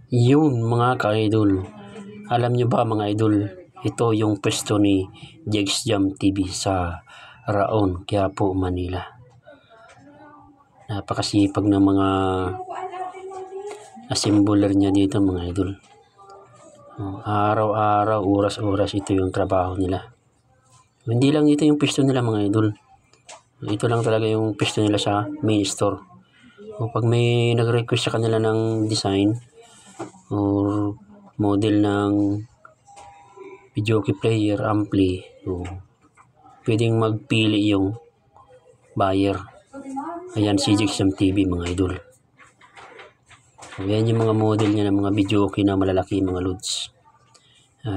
Yun mga ka-idol, alam nyo ba mga idol, ito yung pwesto ni Jegs Jam TV sa Raon, Quiapo, Manila. Napakasipag ng mga assembler niya dito mga idol. Araw-araw, oras-oras ito yung trabaho nila. Hindi lang ito yung pwesto nila mga idol. Ito lang talaga yung pwesto nila sa main store. Pag may nag-request sa kanila ng design or model ng videoke player, ampli, pwedeng magpili yung buyer. Ayan si Jegs Jam TV mga idol. Ayan yung mga model niya ng mga videoke na malalaki mga lods.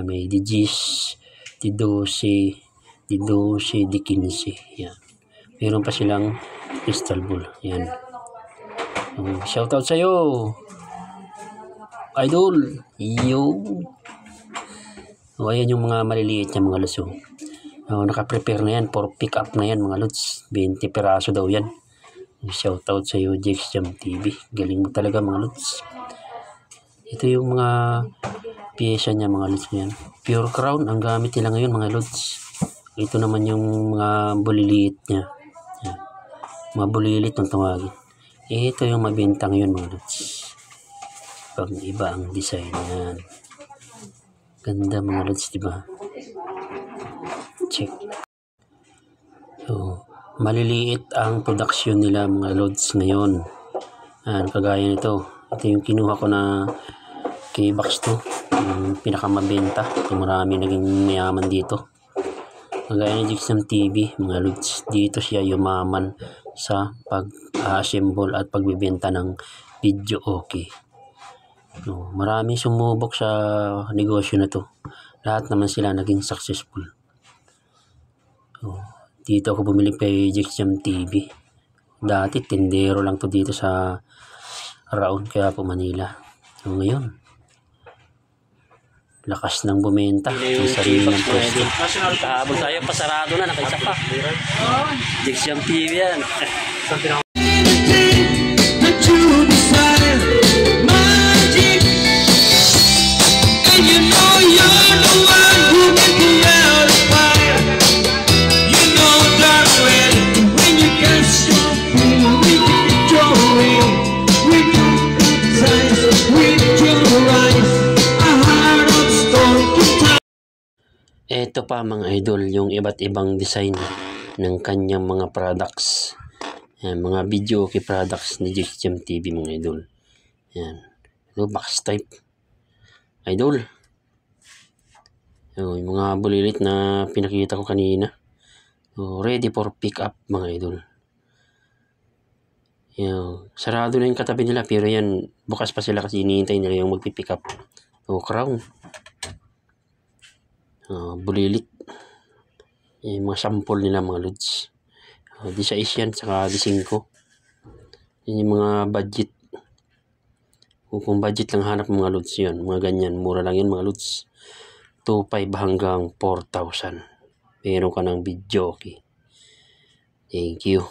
May D10, D12, D12, D15. Yan. Meron pa silang crystal ball. Yan. Shoutout sa'yo, idol. Ayan yung mga maliliit na mga luso. Naka-prepare na yan for pick up na yan mga lods. 20 peraso daw yan. Shoutout sa iyo Jegs Jam TV. Galing mo talaga mga lods. Ito yung mga pyesa niya mga lods yan. Pure crown ang gamit nila ngayon mga lods. Ito naman yung mga buliliit niya. Yan. Mga bulilit ng tawagin. Ito yung mabenta ngayon mga lods. Pag iba ang design yan. Ganda mga lods, diba? Check. Maliliit ang production nila mga lods ngayon. Kagaya nito. Ito yung kinuha ko na K-Box to. Yung pinakamabenta. Ito marami naging mayaman dito. Kagaya ni Jegs Jam TV mga lods. Dito siya yumaman sa pag-assemble at pagbibenta ng video okay. Maraming sumubok sa negosyo na to. Lahat naman sila naging successful. Dito ako bumili kay Jegs Jam TV. Dati tindero lang to dito sa Raon, Quiapo, Manila. Ngayon, lakas ng bumenta ng sarili ng pwesto. Kahabol tayo, pasarado na, nakaisa pa. Jegs Jam TV yan. Ito pa mga idol, yung iba't ibang design ng kanyang mga products. Yan, mga videoke products ni Jegs Jam TV mga idol. Yan. Ito, box type. Idol. Yung mga bulilit na pinakita ko kanina. Ready for pick up mga idol. Yan. Sarado na yung katabi nila pero yan, bukas pa sila kasi hinihintay nila yung magpipick up. Crown. Bulilit. Yung mga sample nila mga lods. D6 yan, saka D5. Yan yung mga budget. Kung budget lang hanap mga lods yun, mga ganyan, mura lang yun mga lods. 2,500 hanggang 4,000. Meron ka ng videoke. Thank you.